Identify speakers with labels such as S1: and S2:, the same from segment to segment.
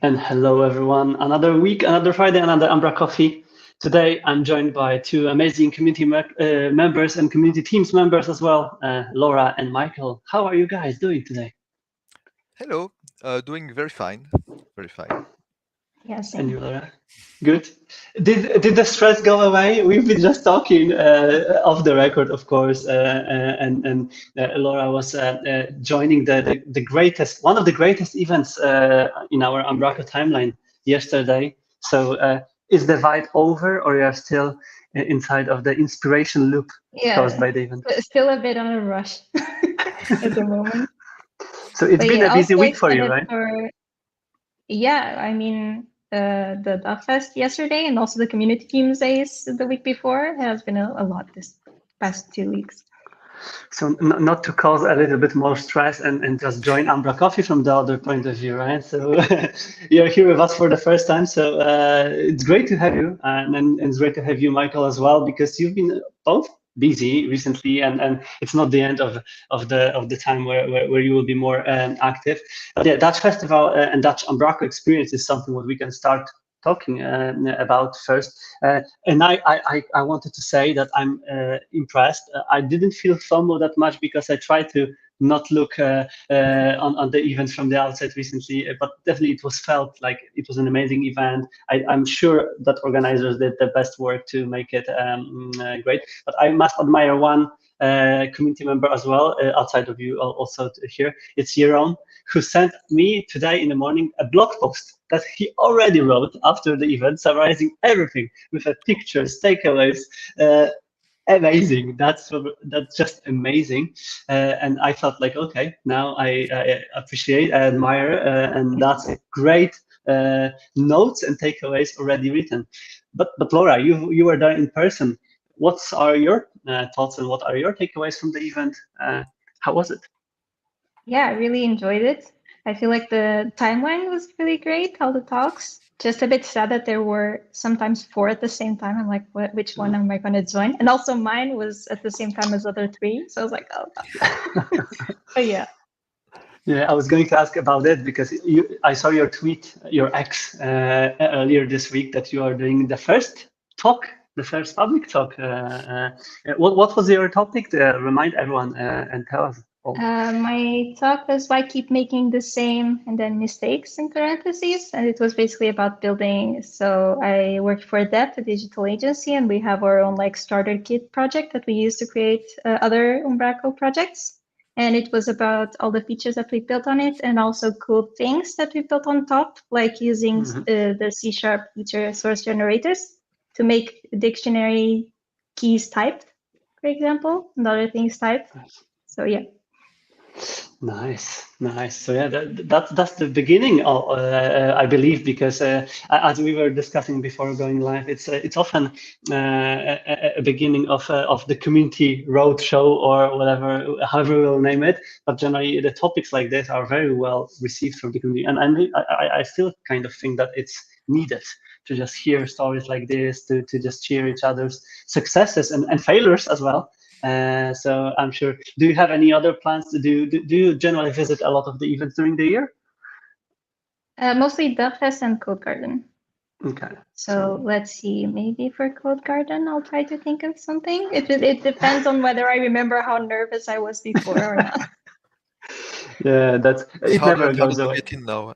S1: And hello, everyone. Another week, another Friday, another umbraCoffee. Today, I'm joined by two amazing community members and community teams members as well, Laura and Michael. How are you guys doing today?
S2: Hello, doing very fine, very fine.
S3: Yes.
S1: And you, Laura? Good. Did the stress go away? We've been just talking off the record, of course, and Laura was joining the greatest, one of the greatest events in our Umbraco timeline yesterday. So is the vibe over, or you are still inside of the inspiration loop caused by the event?
S3: Still a bit on a rush at the moment.
S1: So it's been a busy week for you, right?
S3: Yeah, I mean, the DevFest yesterday and also the community teams days the week before has been a lot this past 2 weeks.
S1: So not to cause a little bit more stress and just join umbraCoffee from the other point of view, right? So you're here with us for the first time, so it's great to have you, and it's great to have you, Michael, as well, because you've been both busy recently, and it's not the end of the time where you will be more active. But yeah, Dutch Festival and Dutch Umbraco experience is something what we can start talking about first. And I wanted to say that I'm impressed. I didn't feel FOMO that much because I tried to not look on the events from the outside recently, but definitely it was felt like it was an amazing event. I'm sure that organizers did their best work to make it great, but I must admire one community member as well, outside of you also here. It's Jeroen, who sent me today in the morning a blog post that he already wrote after the event, summarizing everything with pictures, takeaways. Amazing. That's just amazing. And I felt like, okay, now I appreciate, I admire, and that's great notes and takeaways already written. But Laura, you were there in person. What are your thoughts and what are your takeaways from the event? How was it?
S3: Yeah, I really enjoyed it. I feel like the timeline was really great, all the talks. Just a bit sad that there were sometimes 4 at the same time. I'm like, which one am I going to join? And also mine was at the same time as other 3. So I was like, oh. But yeah.
S1: Yeah, I was going to ask about it because I saw your tweet, your ex, earlier this week that you are doing the first talk, the first public talk. What was your topic? Remind everyone and tell us.
S3: My talk was why keep making the same and then mistakes in parentheses. And it was basically about building. So I worked for Dev, a digital agency, and we have our own like starter kit project that we use to create other Umbraco projects. And it was about all the features that we built on it and also cool things that we built on top, like using the C# feature source generators to make dictionary keys typed, for example, and other things typed. So yeah.
S1: Nice. So yeah, that's the beginning, I believe, because as we were discussing before going live, it's often a beginning of the community roadshow or whatever, however we'll name it. But generally, the topics like this are very well received from the community, and I still kind of think that it's needed to just hear stories like this, to just cheer each other's successes and failures as well. So I'm sure. Do you have any other plans to do? Do you generally visit a lot of the events during the year?
S3: Mostly DevFest and Code Garden.
S1: Okay.
S3: So let's see. Maybe for Code Garden, I'll try to think of something. It depends on whether I remember how nervous I was before or not.
S1: Yeah, it never goes away.
S2: To get in now.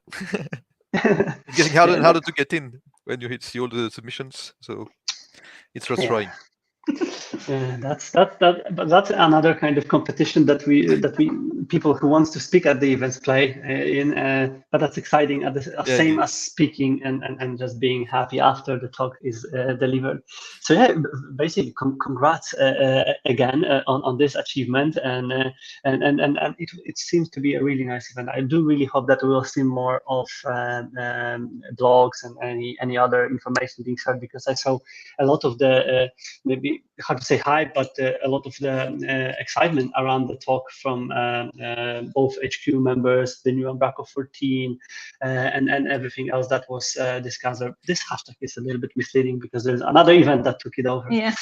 S2: It's getting harder and harder to get in when you see all the submissions. So it's frustrating.
S1: Yeah, that's another kind of competition that we people who wants to speak at the events play in, but that's exciting at the same as speaking and just being happy after the talk is delivered. So yeah, basically congrats again on this achievement, and it seems to be a really nice event. I do really hope that we will see more of blogs and any other information being shared, because I saw a lot of the maybe hard to say hype, but a lot of the excitement around the talk from both HQ members, the new Umbraco 14, and everything else that was discussed. This hashtag is a little bit misleading because there's another event that took it over.
S3: Yeah.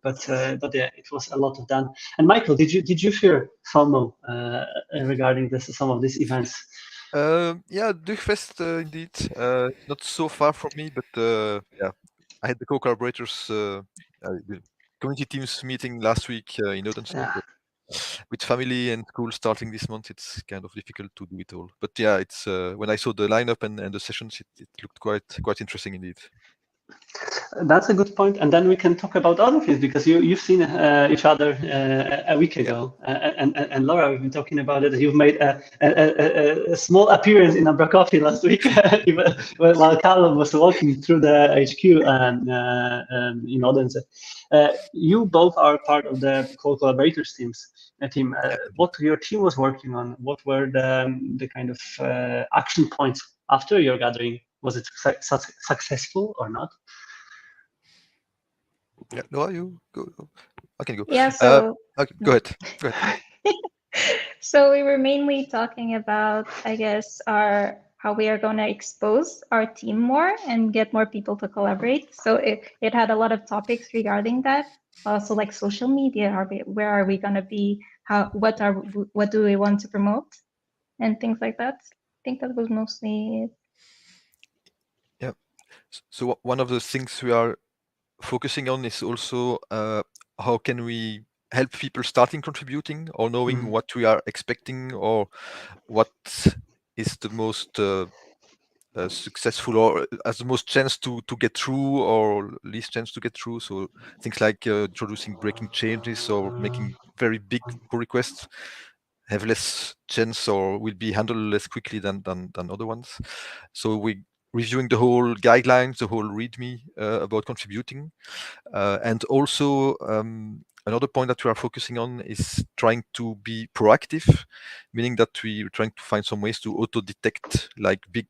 S1: But yeah, it was a lot of that. And Michael, did you fear FOMO regarding some of these events?
S2: Yeah, Dugfest indeed. It's not so far from me, but yeah, I had the co-collaborators the community teams meeting last week in Odense.
S1: Yeah.
S2: With family and school starting this month, it's kind of difficult to do it all. But yeah, it's when I saw the lineup and the sessions, it looked quite interesting indeed.
S1: That's a good point, and then we can talk about other things because you've seen each other a week ago, and Laura, we've been talking about it. You've made a small appearance in umbraCoffee last week while Callum was walking through the HQ in Odense. You both are part of the co-collaborators team. What your team was working on? What were the kind of action points after your gathering? Was it successful or not?
S2: Yeah, Laura, you go. I can go.
S3: Yeah, so
S2: Okay, go ahead. Go ahead.
S3: so we were mainly talking about, I guess, how we are going to expose our team more and get more people to collaborate. So it had a lot of topics regarding that. Also, like social media, where are we going to be? What do we want to promote, and things like that. I think that was mostly it.
S2: Yeah. So one of the things we are focusing on is also how can we help people starting contributing or knowing what we are expecting or what is the most successful or has the most chance to get through or least chance to get through. So things like introducing breaking changes or making very big pull requests have less chance or will be handled less quickly than other ones. So we reviewing the whole guidelines, the whole README about contributing, and also another point that we are focusing on is trying to be proactive, meaning that we're trying to find some ways to auto-detect like big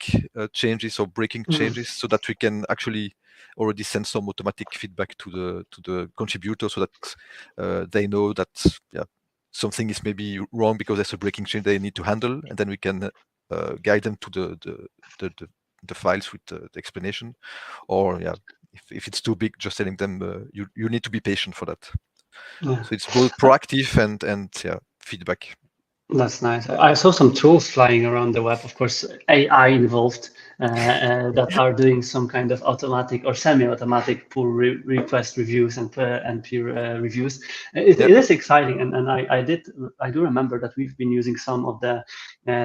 S2: changes or breaking changes, so that we can actually already send some automatic feedback to the contributor, so that they know that something is maybe wrong because there's a breaking change they need to handle, and then we can guide them to the files with the explanation, or if it's too big, just telling them you need to be patient for that.
S1: Yeah.
S2: So it's both proactive and feedback.
S1: That's nice. I saw some tools flying around the web, of course, AI involved, that are doing some kind of automatic or semi-automatic pull request reviews and peer reviews. It is exciting, and I do remember that we've been using some of the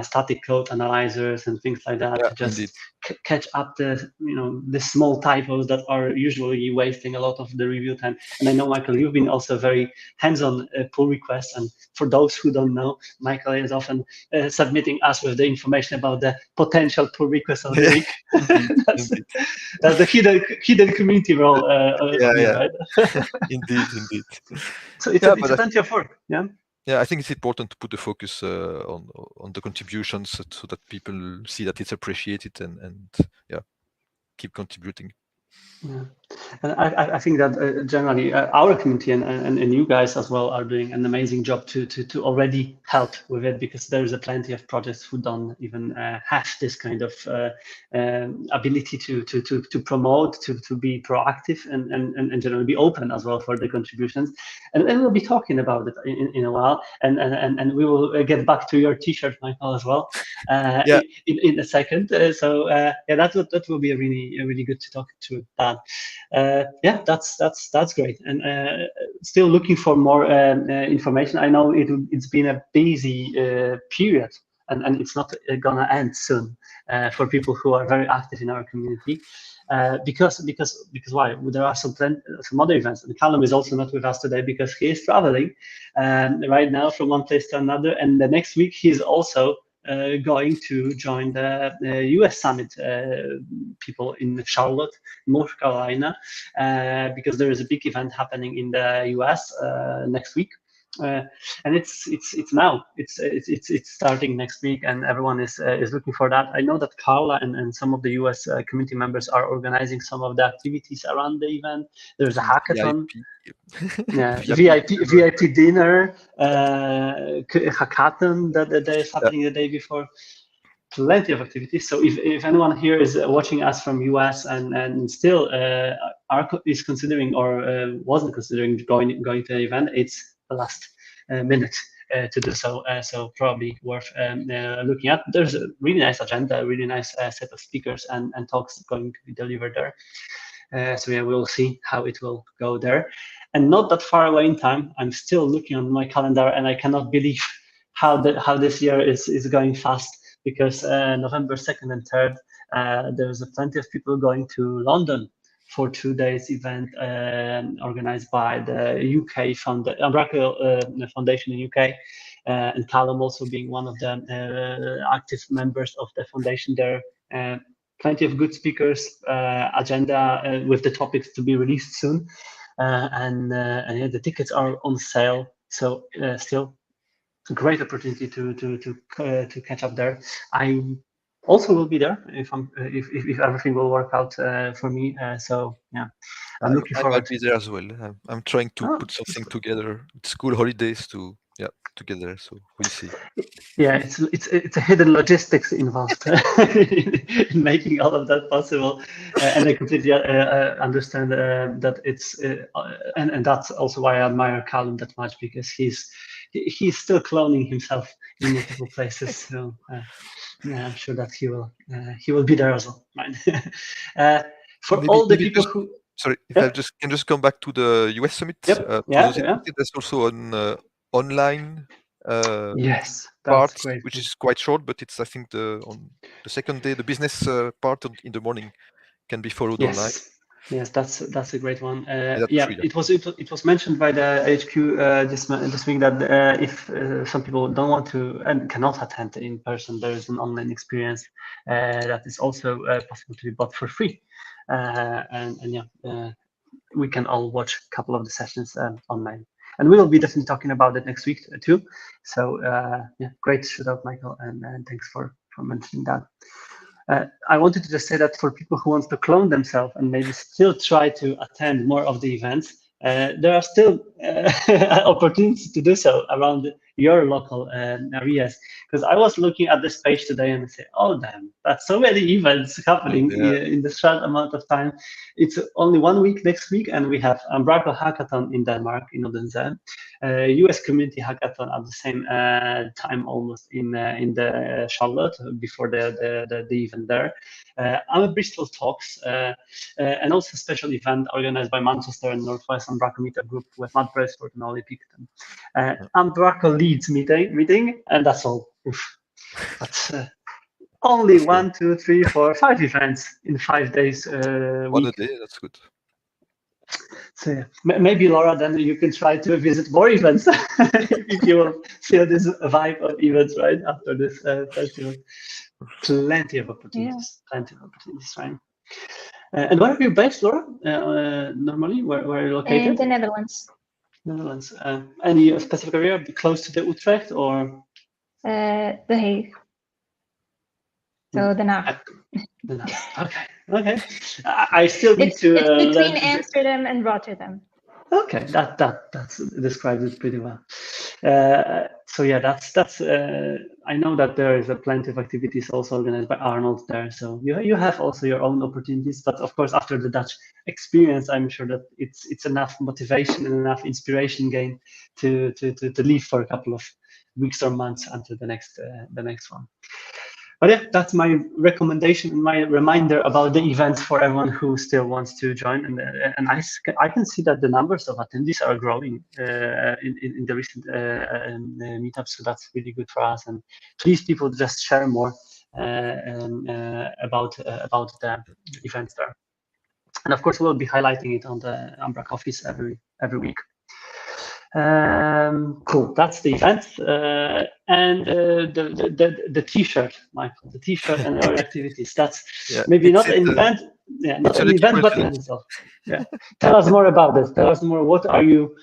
S1: static code analyzers and things like that to just catch up the small typos that are usually wasting a lot of the review time. And I know, Michael, you've been also very hands-on pull requests, and for those who don't know, Michael is often submitting us with the information about the potential pull requests of the week. That's the hidden community role. Right?
S2: Indeed.
S1: So it's plenty of work.
S2: Yeah, I think it's important to put the focus on the contributions so that people see that it's appreciated and keep contributing.
S1: Yeah. And I think that generally our community and you guys as well are doing an amazing job to already help with it, because there's a plenty of projects who don't even have this kind of ability to promote, to be proactive and generally be open as well for the contributions. And we'll be talking about it in a while, and we will get back to your T-shirt, Michael, as well in a second. That will be really good to talk to that. That's great, and still looking for more information. I know it's been a busy period, and it's not gonna end soon for people who are very active in our community. Because why? There are some other events, and Callum is also not with us today because he is traveling right now from one place to another, and the next week he's also going to join the US Summit people in Charlotte, North Carolina, because there is a big event happening in the US next week. And it's now. It's starting next week, and everyone is looking for that. I know that Carla and some of the US community members are organizing some of the activities around the event. There's a hackathon. VIP dinner, hackathon that is happening the day before. Plenty of activities. So if anyone here is watching us from US and still is considering or wasn't considering going to the event, it's the last minute to do so. So probably worth looking at. There's a really nice agenda, a really nice set of speakers and talks going to be delivered there. So yeah, we'll see how it will go there. And not that far away in time, I'm still looking on my calendar, and I cannot believe how this year is going fast, because November 2nd and 3rd, there's plenty of people going to London for 2 days event organized by the UK Umbraco Foundation in UK, and Callum also being one of the active members of the foundation there. Plenty of good speakers, agenda with the topics to be released soon, and yeah, the tickets are on sale. So still great opportunity to catch up there. I also will be there if everything will work out for me. So yeah, I'm looking
S2: I
S1: forward.
S2: might be there as well. I'm trying to put something together. It's school holidays to together. So we'll see.
S1: Yeah, it's a hidden logistics involved in making all of that possible, and I completely understand that it's and that's also why I admire Callum that much, because he's still cloning himself in multiple places. So yeah, I'm sure that he will be there as well. Right? For all the people who.
S2: Sorry, if I can just come back to the US summit.
S1: Yep.
S2: There's also an online
S1: yes,
S2: part,
S1: great.
S2: which is quite short, but it's, I think, on the second day, the business part in the morning can be followed online.
S1: Yes, that's a great one.
S2: Free,
S1: it was mentioned by the HQ this week that if some people don't want to and cannot attend in person, there is an online experience that is also possible to be bought for free, and we can all watch a couple of the sessions online. And we will be definitely talking about it next week too. So yeah, great shout out, Michael, and thanks for mentioning that. I wanted to just say that for people who want to clone themselves and maybe still try to attend more of the events, there are still opportunities to do so around your local areas. Because I was looking at this page today and I say, oh damn, that's so many events happening in this short amount of time. It's only 1 week next week, and we have Umbraco Hackathon in Denmark, in Odense, US Community Hackathon at the same time, almost in the Charlotte before the event there. Bristol Talks, and also a special event organized by Manchester and Northwest Umbraco Meetup Group with Matt Brailsford and Ollie Picton. Umbraco Leeds meeting, and that's all. Oof. That's only 1, 2, 3, 4, 5 events in 5 days.
S2: One a day, that's good.
S1: So yeah, maybe Laura, then you can try to visit more events if you will feel this vibe of events right after this festival. Plenty of opportunities, right? And where are you based, Laura? Normally, where are you located?
S3: In the Netherlands.
S1: Netherlands. Any specific area close to the Utrecht or?
S3: The Hague. So Den Haag. Okay. I still need to. It's between Amsterdam and Rotterdam.
S1: Okay, that describes it pretty well. So yeah, that's. I know that there is plenty of activities also organized by Arnold there. So you have also your own opportunities, but of course after the Dutch experience, I'm sure that it's enough motivation and enough inspiration gain to leave for a couple of weeks or months until the next one. But yeah, that's my recommendation and my reminder about the event for everyone who still wants to join. And I can see that the numbers of attendees are growing in the recent meetups, so that's really good for us. And please, people, just share more about the events there. And of course, we'll be highlighting it on the umbraCoffees every week. Cool. That's the event, and the T-shirt, Michael. The T-shirt and our activities. That's maybe not an event. Yeah, not an event, but in itself. Yeah. Tell us more about this. Tell us more. What are you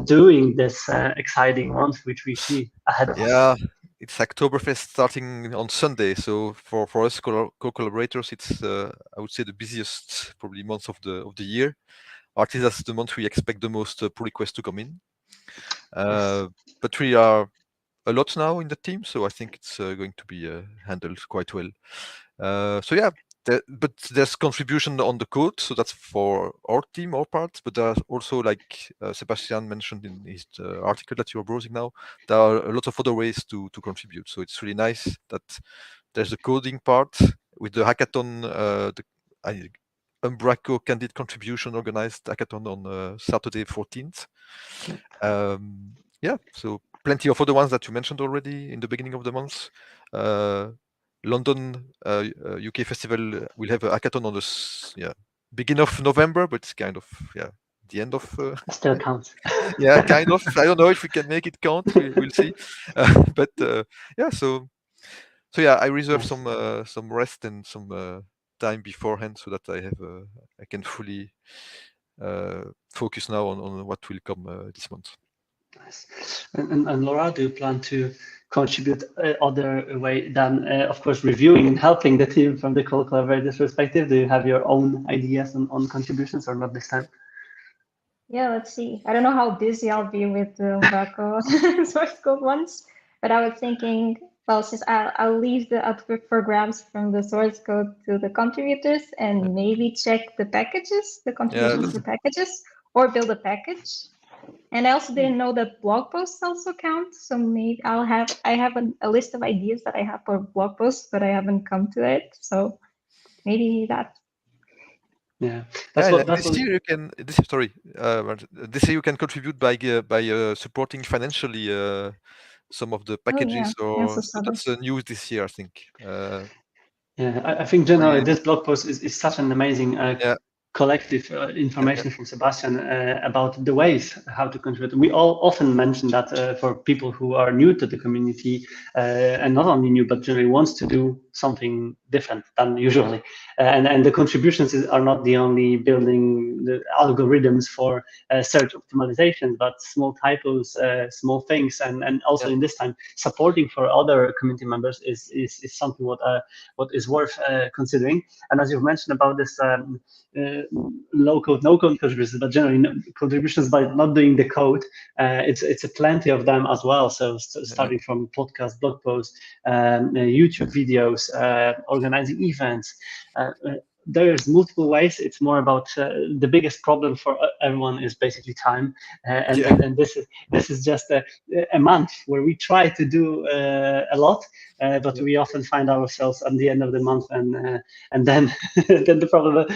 S1: doing this exciting month, which we see ahead of us?
S2: It's Oktoberfest starting on Sunday. So for us co-collaborators, it's I would say the busiest probably month of the year. At least that's the month we expect the most pull requests to come in. But we are a lot now in the team, so I think it's going to be handled quite well. So yeah, but there's contribution on the code, so that's for our team, our part. But there's also, like Sebastian mentioned in his article that you're browsing now, there are a lot of other ways to contribute. So it's really nice that there's the coding part with the hackathon, Umbraco candid contribution organized hackathon on Saturday 14th. Yeah, so plenty of other ones that you mentioned already in the beginning of the month. London UK Festival will have a hackathon on the beginning of November, but it's kind of the end of
S1: still counts.
S2: yeah, kind of. I don't know if we can make it count. We'll see. But yeah, so yeah, I reserve some rest and some time beforehand so that I can fully focus now on what will come this month.
S1: Nice. And Laura, do you plan to contribute other way than, of course, reviewing and helping the team from the collaborators perspective? Do you have your own ideas on contributions or not this time?
S3: Yeah, let's see. I don't know how busy I'll be with the Umbraco source code ones, but I was thinking, well, since I'll leave the output for grabs from the source code to the contributors and maybe check the packages, the contributions to packages, or build a package. And I also didn't know that blog posts also count. So maybe I have a list of ideas that I have for blog posts, but I haven't come to it. So maybe that.
S1: Yeah,
S2: this year you can. This year you can contribute by supporting financially some of the packages. So that's news this year, I think.
S1: Yeah, I think generally this blog post is such an amazing collective information from Sebastian about the ways how to contribute. We all often mention that for people who are new to the community and not only new, but generally wants to do something different than usually. And the contributions are not the only building the algorithms for search optimization, but small typos, small things, and also in this time supporting for other community members is something what is worth considering. And as you've mentioned about this low code, no code contributions, but generally contributions by not doing the code, it's a plenty of them as well. So starting from podcast, blog posts, YouTube videos, organizing events. There's multiple ways. It's more about the biggest problem for everyone is basically time, and this is just a month where we try to do a lot, but we often find ourselves at the end of the month, and then then the problem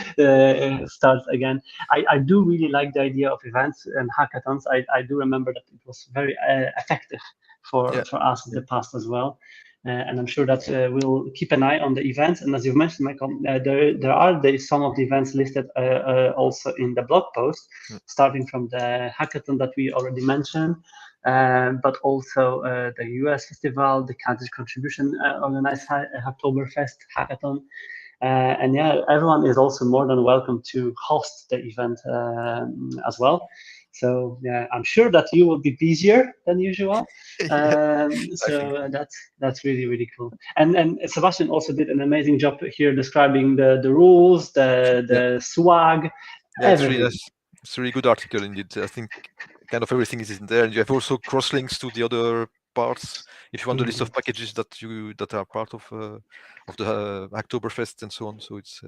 S1: starts again. I do really like the idea of events and hackathons. I do remember that it was very effective for us in the past as well. And I'm sure that we'll keep an eye on the events. And as you mentioned, Michael, there are some of the events listed also in the blog post, starting from the hackathon that we already mentioned, but also the US Festival, the Kansas Contribution organized Hacktoberfest hackathon. And yeah, everyone is also more than welcome to host the event as well. So yeah, I'm sure that you will be busier than usual. So that's really, really cool. And Sebastian also did an amazing job here describing the rules, the swag, everything.
S2: It's a really good article indeed. I think kind of everything is in there, and you have also cross links to the other parts if you want the list of packages that are part of the Hacktoberfest and so on. So it's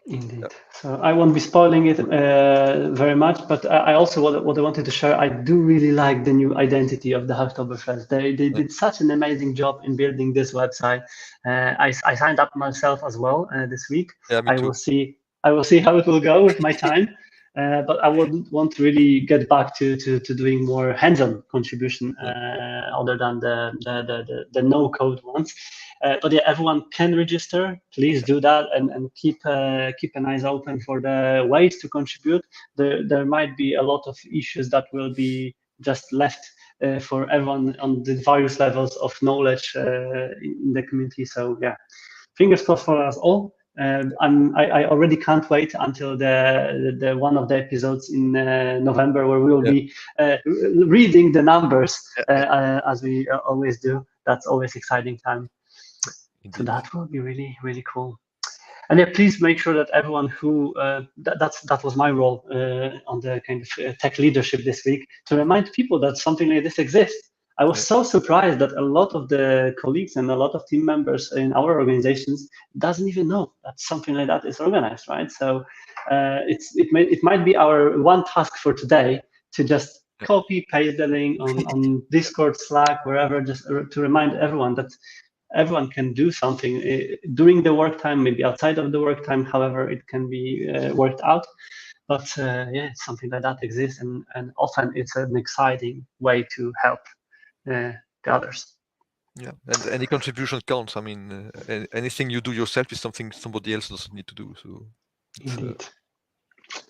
S1: indeed. So I won't be spoiling it very much, but I also what I wanted to share. I do really like the new identity of the Hacktoberfest. They did such an amazing job in building this website. I signed up myself as well this week.
S2: Yeah, me too.
S1: I will see how it will go with my time. But I would want to really get back to doing more hands-on contribution other than the no-code ones. But yeah, everyone can register. Please do that and keep an eyes open for the ways to contribute. There might be a lot of issues that will be just left for everyone on the various levels of knowledge in the community. So yeah, fingers crossed for us all. I already can't wait until the one of the episodes in November where we will be reading the numbers as we always do. That's always exciting time. Indeed. So that will be really, really cool. And yeah, please make sure that everyone who that was my role on the kind of tech leadership this week, to remind people that something like this exists. I was so surprised that a lot of the colleagues and a lot of team members in our organizations doesn't even know that something like that is organized, right? So it might be our one task for today to just copy, paste the link on Discord, Slack, wherever, just to remind everyone that everyone can do something during the work time, maybe outside of the work time, however it can be worked out. But yeah, something like that exists, and often it's an exciting way to help the others.
S2: Yeah, and any contribution counts. I mean, anything you do yourself is something somebody else doesn't need to do. So
S1: Indeed.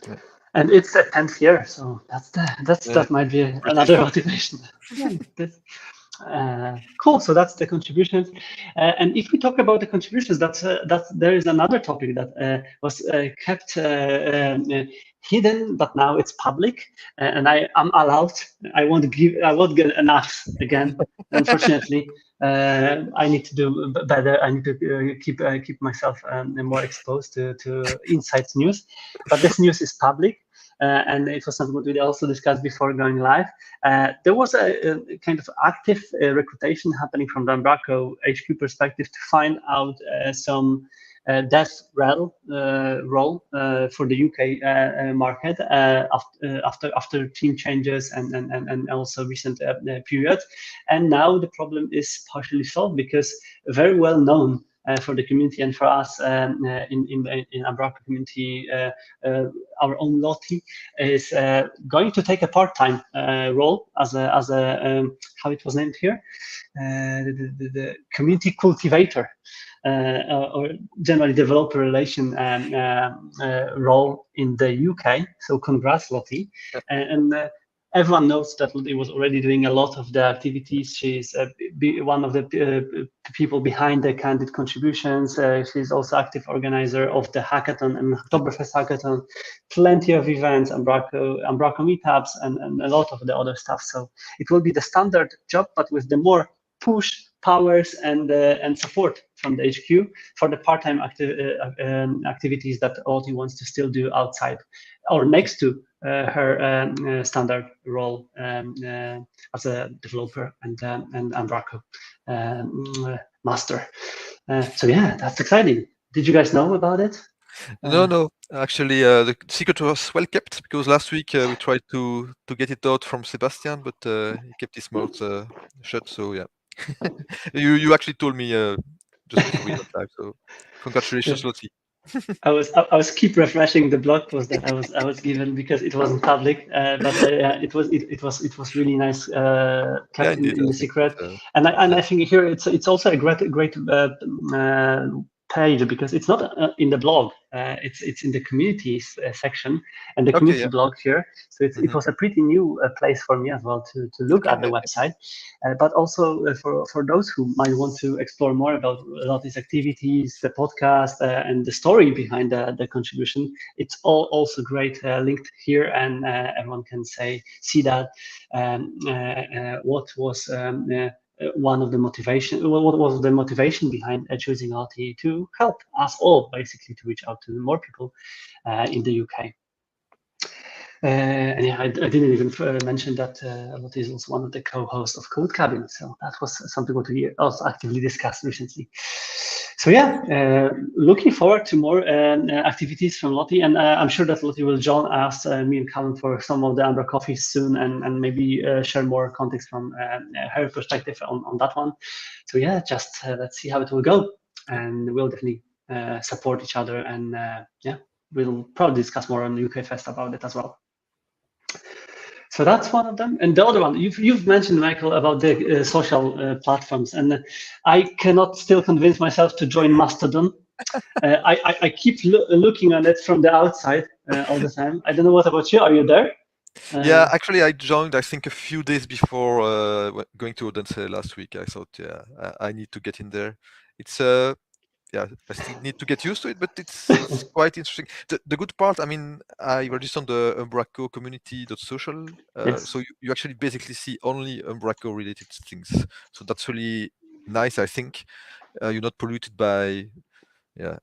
S2: Yeah.
S1: And it's the 10th year, so that might be another motivation. Cool. So that's the contributions. And if we talk about the contributions, that's there is another topic that was kept hidden, but now it's public, and I am allowed. I won't get enough again. Unfortunately, I need to do better. I need to keep myself more exposed to insights news. But this news is public. And it was something that we also discussed before going live. There was a kind of active recruitation happening from the Umbraco HQ perspective to find out some Dev.rel role for the UK market after team changes and also recent period. And now the problem is partially solved because very well known for the community and for us in Umbraco community, our own Lottie is going to take a part-time role as a how it was named here, the community cultivator or generally developer relation role in the UK. So congrats, Lottie. And everyone knows that Lottie was already doing a lot of the activities. She's one of the people behind the candid contributions. She's also active organizer of the hackathon and Oktoberfest hackathon, plenty of events, Umbraco meetups, and a lot of the other stuff. So it will be the standard job, but with the more push, powers, and support from the HQ for the part-time activities that Lottie wants to still do outside or next to her standard role as a developer and Umbraco master. So yeah, that's exciting. Did you guys know about it?
S2: No. Actually, the secret was well kept because last week we tried to get it out from Sebastian, but he kept his mouth shut. So yeah, you actually told me just before we went live. So congratulations, Lottie.
S1: I was keep refreshing the blog post that I was given because it wasn't public, but it was really nice kept in the secret, and I think here it's also a great page because it's not in the blog, it's in the communities section and the community blog here. So it was a pretty new place for me as well to look at the website, but also for those who might want to explore more about a lot of these activities, the podcast, and the story behind the contribution. It's all also great linked here, and everyone can see that what was one of the motivation. What was the motivation behind choosing Lottie to help us all, basically, to reach out to more people in the UK. And yeah, I didn't even mention that Lottie is also one of the co-hosts of Code Cabin, so that was something what we also actively discussed recently. So yeah, looking forward to more activities from Lottie, and I'm sure that Lottie will join us, me and Callum, for some of the umbraCoffee soon, and maybe share more context from her perspective on that one. So yeah, just let's see how it will go, and we'll definitely support each other, and yeah, we'll probably discuss more on UK Fest about it as well. So that's one of them. And the other one, you've mentioned, Michael, about the social platforms, and I cannot still convince myself to join Mastodon. I keep looking on it from the outside all the time. I don't know what about you. Are you there?
S2: Yeah, actually, I joined, I think, a few days before going to Odense last week. I thought, yeah, I need to get in there. It's yeah, I still need to get used to it, but it's quite interesting. The good part, I mean, I registered on the Umbraco community.social,
S1: Yes.
S2: so you actually basically see only Umbraco related things. So that's really nice, I think. You're not polluted by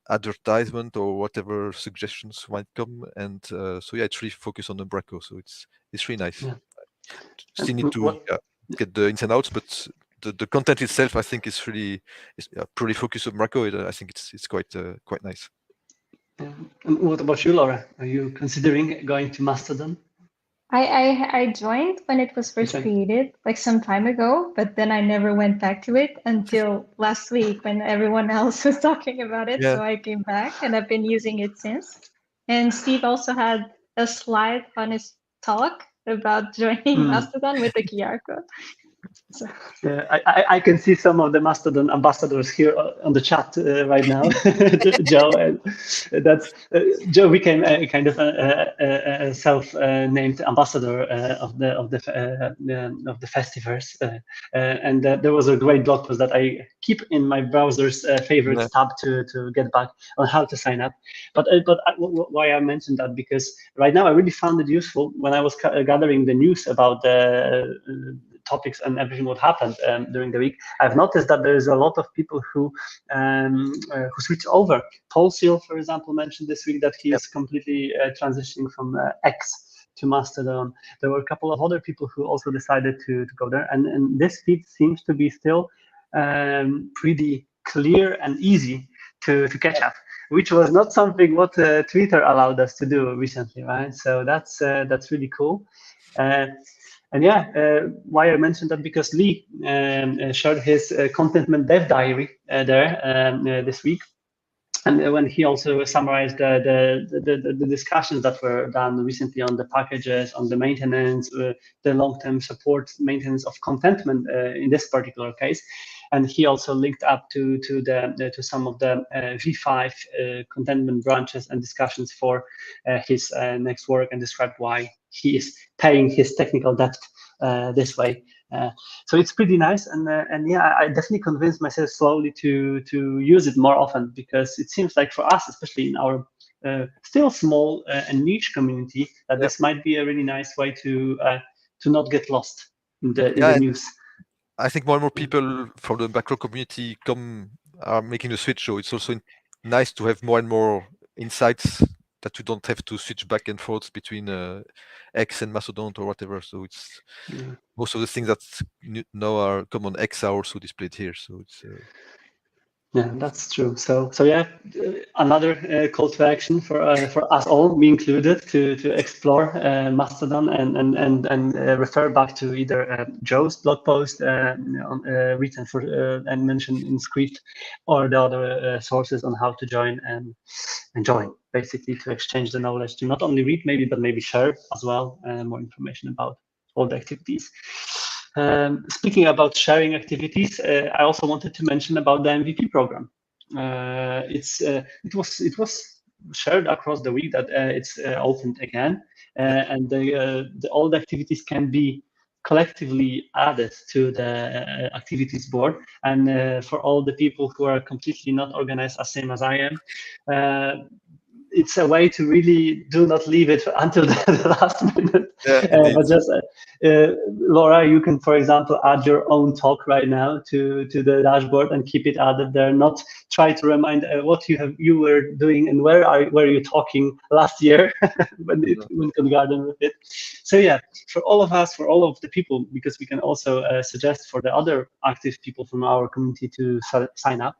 S2: advertisement or whatever suggestions might come, and so yeah, it's really focused on Umbraco. So it's really nice.
S1: Yeah.
S2: Still need to get the ins and outs, but the content itself, I think, is pretty focused on Umbraco. I think it's quite nice.
S1: Yeah. And what about you, Laura? Are you considering going to Mastodon?
S3: I joined when it was first created, like some time ago, but then I never went back to it until last week when everyone else was talking about it.
S2: Yeah.
S3: So I came back and I've been using it since. And Steve also had a slide on his talk about joining Mastodon with the QR code. So.
S1: Yeah, I can see some of the Mastodon ambassadors here on the chat right now. Joe, and that's Joe became a kind of a self-named ambassador of the festivals, and there was a great blog post that I keep in my browser's favorites tab to get back on how to sign up. But why I mentioned that, because right now I really found it useful when I was gathering the news about the topics and everything what happened during the week. I've noticed that there is a lot of people who switch over. Paul Seal, for example, mentioned this week that he is completely transitioning from X to Mastodon. There were a couple of other people who also decided to go there, and this feed seems to be still pretty clear and easy to catch up, which was not something what Twitter allowed us to do recently, right? So that's really cool. And yeah, why I mentioned that, because Lee shared his contentment dev diary there this week. And when he also summarized the discussions that were done recently on the packages, on the maintenance, the long-term support maintenance of contentment in this particular case, and he also linked up to some of the V5 contentment branches and discussions for his next work, and described why he is paying his technical debt this way. So it's pretty nice, and yeah, I definitely convinced myself slowly to use it more often, because it seems like for us, especially in our still small and niche community, that this might be a really nice way to not get lost in the news.
S2: I think more and more people from the macro community are making the switch, so it's also nice to have more and more insights that you don't have to switch back and forth between X and Mastodon or whatever. So it's most of the things that now are come on X are also displayed here. So it's
S1: yeah, that's true. So yeah, another call to action for us all, me included, to explore Mastodon and refer back to either Joe's blog post written for and mentioned in script, or the other sources on how to join and join, basically to exchange the knowledge, to not only read maybe, but maybe share as well more information about all the activities. Speaking about sharing activities, I also wanted to mention about the MVP program. It was shared across the week that it's opened again, and all the activities can be collectively added to the activities board. And for all the people who are completely not organized as same as I am, it's a way to really do not leave it until the last minute. But just Laura, you can, for example, add your own talk right now to the dashboard and keep it added there. Not try to remind what you were doing and were you talking last year when kindergarten with it. So yeah, for all of us, for all of the people, because we can also suggest for the other active people from our community to sign up.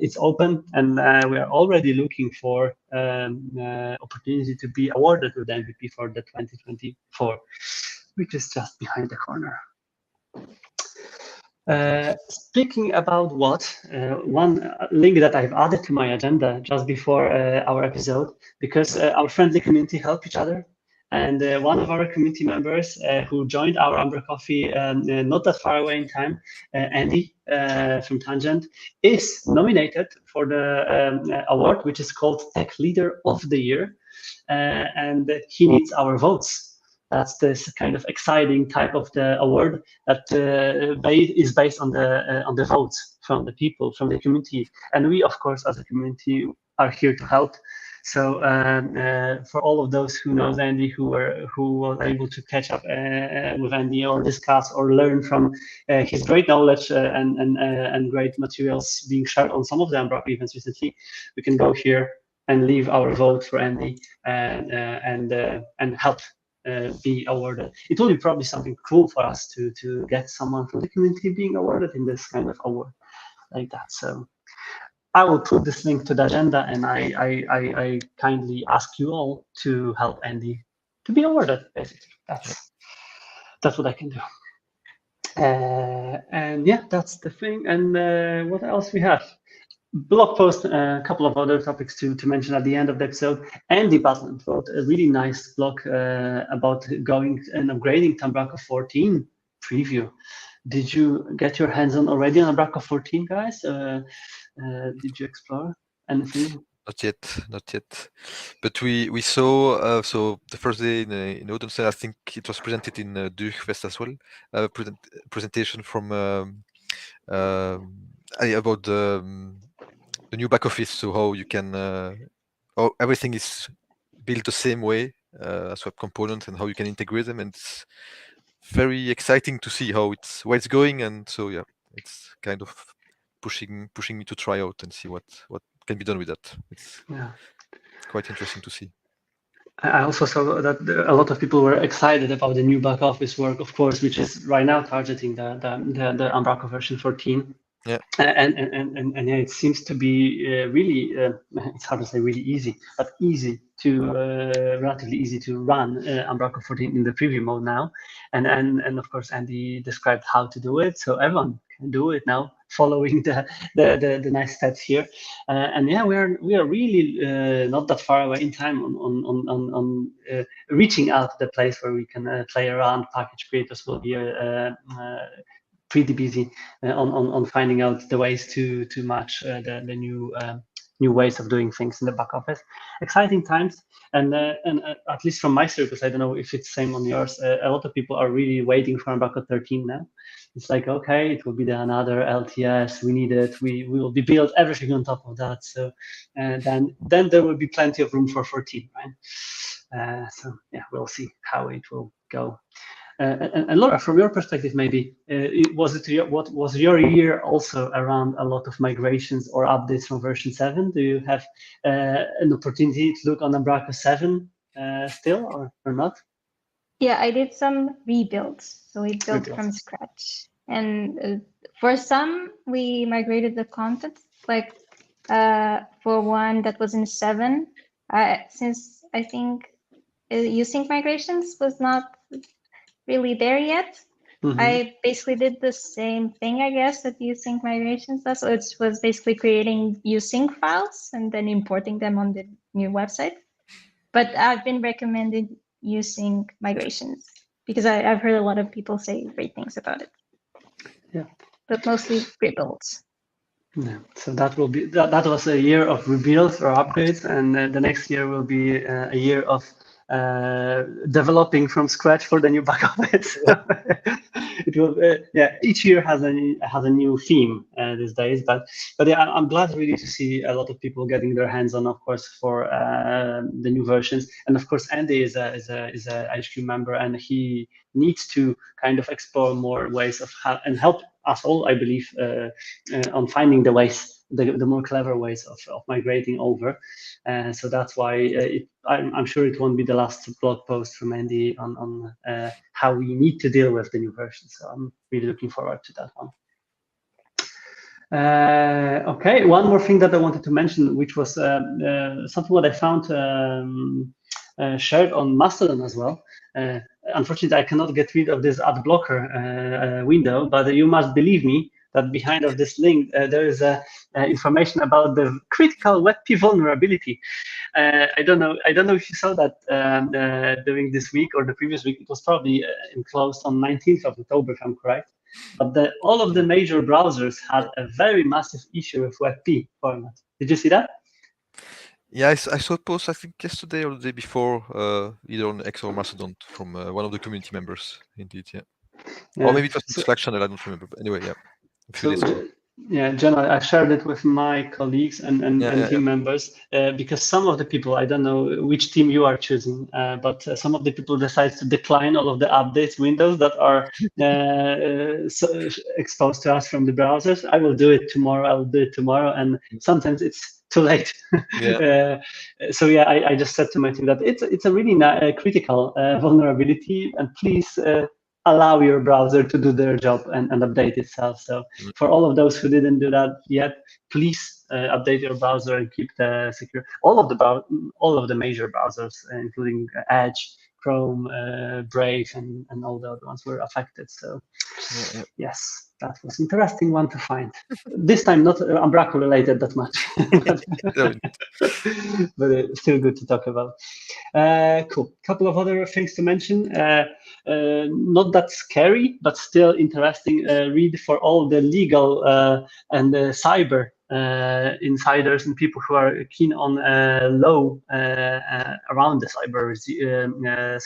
S1: It's open, and we are already looking for opportunity to be awarded with the MVP for the 2024, which is just behind the corner. Speaking about one link that I've added to my agenda just before our episode, because our friendly community help each other. And one of our community members who joined our umbraCoffee not that far away in time, Andy from Tangent, is nominated for the award, which is called Tech Leader of the Year. And he needs our votes. That's this kind of exciting type of the award that is based on the votes from the people, from the community. And we, of course, as a community, are here to help. So for all of those who knows Andy, who was able to catch up with Andy or discuss or learn from his great knowledge and great materials being shared on some of the Umbraco events recently, we can go here and leave our vote for Andy and help be awarded. It will be probably something cool for us to get someone from the community being awarded in this kind of award like that. So I will put this link to the agenda, and I kindly ask you all to help Andy to be awarded. Basically, that's what I can do. And yeah, that's the thing. And what else we have? Blog post, a couple of other topics to mention at the end of the episode. Andy Butland wrote a really nice blog about going and upgrading to Umbraco 14 preview. Did you get your hands on already on Umbraco 14, guys? Did you explore anything?
S2: Not yet. But we saw so the first day in Odense, I think it was presented in Durfest as well. Presentation from about the new back office, so how you can everything is built the same way as web component, and how you can integrate them, and it's very exciting to see where it's going. And so yeah, it's kind of pushing me to try out and see what can be done with that. It's quite interesting to see.
S1: I also saw that a lot of people were excited about the new back office work, of course, which is right now targeting the Umbraco version 14.
S2: Yeah.
S1: And yeah, it seems to be really, it's hard to say really easy, but easy to, relatively easy to run Umbraco 14 in the preview mode now. And of course, Andy described how to do it, so everyone can do it now, following the nice steps here. And yeah, we are really not that far away in time on reaching out to the place where we can play around. Package creators will be pretty busy on finding out the ways to match the new ways of doing things in the back office. Exciting times, and at least from my circles, I don't know if it's the same on yours. A lot of people are really waiting for Umbraco 13 now. It's like, okay, it will be another LTS. We need it. We will be build everything on top of that. So then there will be plenty of room for 14, right? So yeah, we'll see how it will go. And Laura, from your perspective, maybe what was your year also around a lot of migrations or updates from version 7? Do you have an opportunity to look on Umbraco 7 still, or not?
S3: Yeah, I did some rebuilds. So we built from scratch, and for some we migrated the content. Like for one that was in 7, since I think using migrations was not really there yet. Mm-hmm. I basically did the same thing, I guess, that usync migrations does. So it was basically creating usync files and then importing them on the new website. But I've been recommending using migrations because I've heard a lot of people say great things about it.
S1: Yeah.
S3: But mostly rebuilds.
S1: Yeah. So that will be that was a year of rebuilds or upgrades, and the next year will be a year of developing from scratch for the new back office. It will, each year has a new theme these days, but yeah, I'm glad really to see a lot of people getting their hands on, of course, for the new versions. And of course, Andy is a HQ member, and he needs to kind of explore more ways of and help us all, I believe, on finding the ways, the more clever ways of migrating over. So that's why I'm sure it won't be the last blog post from Andy on how we need to deal with the new version. So I'm really looking forward to that one. Okay, one more thing that I wanted to mention, which was something what I found shared on Mastodon as well. Unfortunately, I cannot get rid of this ad blocker window, but you must believe me that behind of this link there is information about the critical WebP vulnerability. I don't know if you saw that during this week or the previous week. It was probably enclosed on 19th of October, if I'm correct. But all of the major browsers had a very massive issue with WebP format. Did you see that?
S2: Yeah, I saw a post, I think yesterday or the day before, either on X or Mastodon from one of the community members, indeed, yeah. Or maybe it was in Slack channel, I don't remember. But anyway, yeah.
S1: Yeah, Jenna, I shared it with my colleagues and team members because some of the people, I don't know which team you are choosing, but some of the people decide to decline all of the updates windows that are exposed to us from the browsers. I will do it tomorrow. And sometimes it's too late.
S2: Yeah.
S1: So yeah, I just said to my team that it's a really critical vulnerability, and please allow your browser to do their job and update itself. So for all of those who didn't do that yet, please update your browser and keep the secure. All of the major browsers, including Edge, Chrome, Brave, and all the other ones were affected. So yes, that was interesting one to find. This time not Umbraco related that much, but still good to talk about. Cool. Couple of other things to mention. Not that scary, but still interesting read for all the legal and cyber insiders and people who are keen on law around the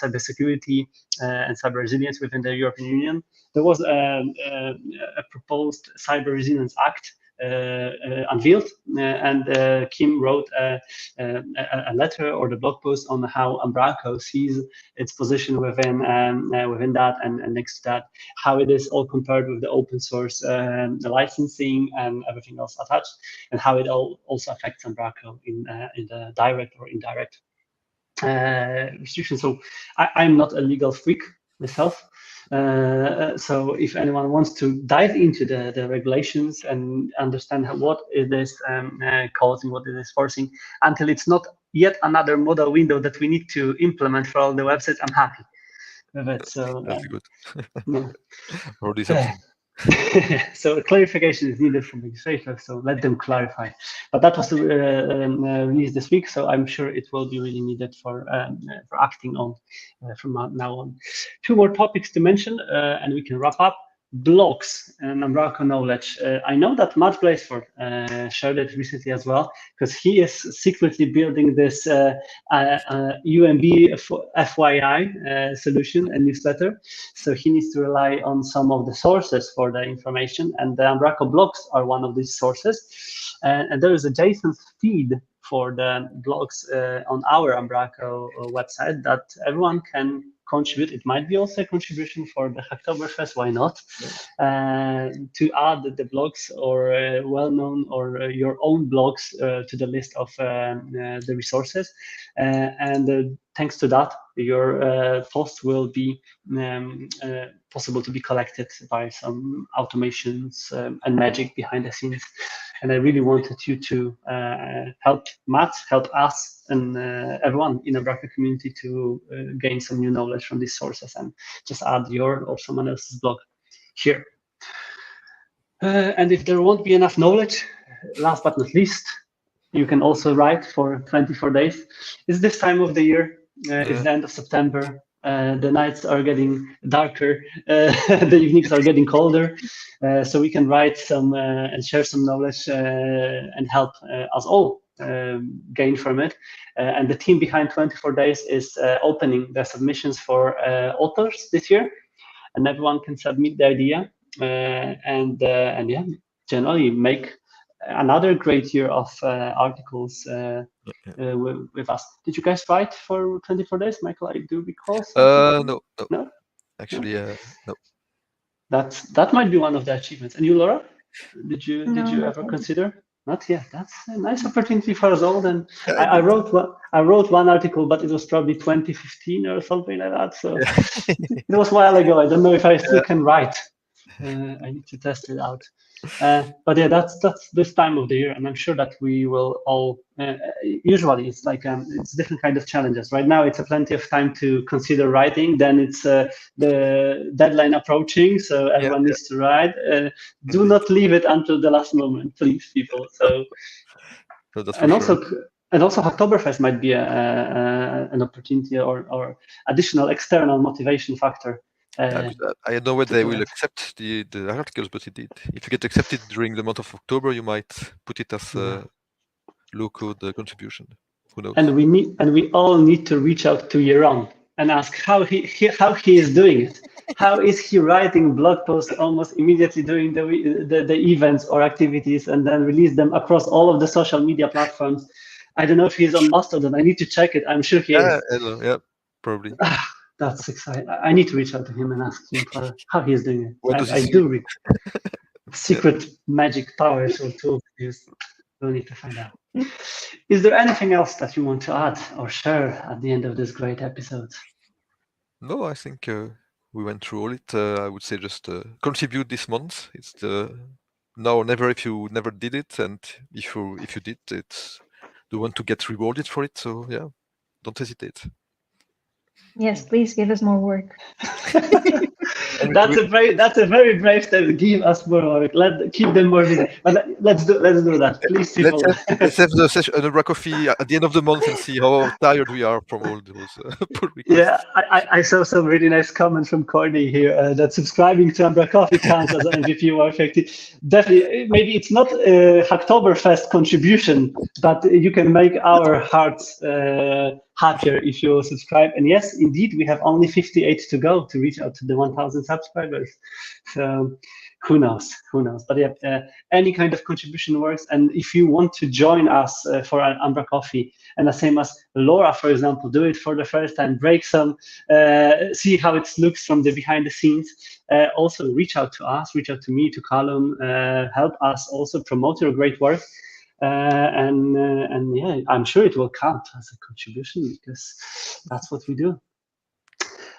S1: cybersecurity and cyber resilience within the European Union. There was a proposed Cyber Resilience Act unveiled, and Kim wrote a letter or the blog post on how Umbraco sees its position within that, and next to that, how it is all compared with the open source the licensing and everything else attached, and how it all also affects Umbraco in the direct or indirect restrictions. So I'm not a legal freak myself. So if anyone wants to dive into the regulations and understand what it is causing, what it is forcing, until it's not yet another modal window that we need to implement for all the websites, I'm happy with it. So
S2: that's good.
S1: Yeah.
S2: Already something.
S1: So clarification is needed from legislators, so let them clarify. But that was released this week, so I'm sure it will be really needed for acting on from now on. Two more topics to mention, and we can wrap up. Blogs and Umbraco knowledge. I know that Matt Blazeford shared it recently as well, because he is secretly building this UMB FYI solution and newsletter. So he needs to rely on some of the sources for the information, and the Umbraco blogs are one of these sources. And there is a JSON feed for the blogs on our Umbraco website that everyone can contribute. It might be also a contribution for the Hacktoberfest, why not? To add the blogs or well-known or your own blogs to the list of the resources. And thanks to that, your post will be possible to be collected by some automations and magic behind the scenes. And I really wanted you to help Matt, help us, and everyone in the Umbraco community to gain some new knowledge from these sources and just add your or someone else's blog here. And if there won't be enough knowledge, last but not least, you can also write for 24 days. It's this time of the year. It's the end of September. The nights are getting darker. The evenings are getting colder. So we can write some and share some knowledge and help us all gain from it. And the team behind 24 days is opening the submissions for authors this year, and everyone can submit the idea and yeah, generally make another great year of articles with us. Did you guys write for 24 days, Michael? I do recall.
S2: No. Actually, no.
S1: That might be one of the achievements. And you, Laura, did you ever consider? Not yet. That's a nice opportunity for us all. And I wrote one article, but it was probably 2015 or something like that. So it was a while ago. I don't know if I still can write. I need to test it out. But yeah, that's this time of the year, and I'm sure that we will all. Usually, it's like it's different kind of challenges. Right now, it's a plenty of time to consider writing. Then it's the deadline approaching, so everyone needs to write. Do not leave it until the last moment, please, people. So, and also Hacktoberfest might be an opportunity or additional external motivation factor.
S2: I don't know whether they will accept the articles, but if you get accepted during the month of October, you might put it as a low-code contribution. Who knows?
S1: And we all need to reach out to Jeroen and ask how he is doing it. How is he writing blog posts almost immediately during the events or activities, and then release them across all of the social media platforms? I don't know if he's on Mastodon. I need to check it. I'm sure he is.
S2: Yeah, probably.
S1: That's exciting. I need to reach out to him and ask him for how he's doing it. I do read secret magic powers or tools. We'll need to find out. Is there anything else that you want to add or share at the end of this great episode?
S2: No, I think we went through all it. I would say just contribute this month. It's the now or never if you never did it, and if you did, it's the one to get rewarded for it. So yeah, don't hesitate.
S3: Yes, please give us more work.
S1: That's a very brave step. Give us more work. Keep them more busy. But let's do that, please, people.
S2: Let's have the session, umbraCoffee at the end of the month and see how tired we are from all those pull requests.
S1: Yeah, I saw some really nice comments from Courtney here that subscribing to umbraCoffee counts as an MVP or effective. Definitely, maybe it's not a Hacktoberfest contribution, but you can make our hearts happier if you subscribe. And yes, indeed, we have only 58 to go to reach out to the 1,000 subscribers. So who knows? But yeah, any kind of contribution works. And if you want to join us for an umbraCoffee, and the same as Laura, for example, do it for the first time, break some, see how it looks from the behind the scenes. Also reach out to us, reach out to me, to Callum, help us also promote your great work. And yeah, I'm sure it will count as a contribution because that's what we do.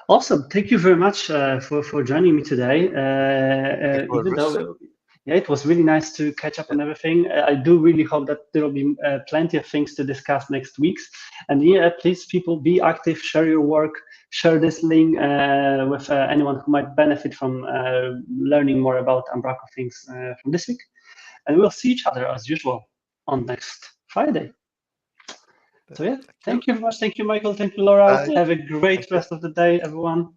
S1: Awesome. Thank you very much for joining me today. Even though, yeah, it was really nice to catch up on everything. I do really hope that there will be plenty of things to discuss next week. And yeah, please, people, be active, share your work, share this link with anyone who might benefit from learning more about Umbraco things from this week. And we'll see each other as usual on next Friday. So yeah, thank you very much. Thank you, Michael. Thank you, Laura. Have a great rest of the day, everyone.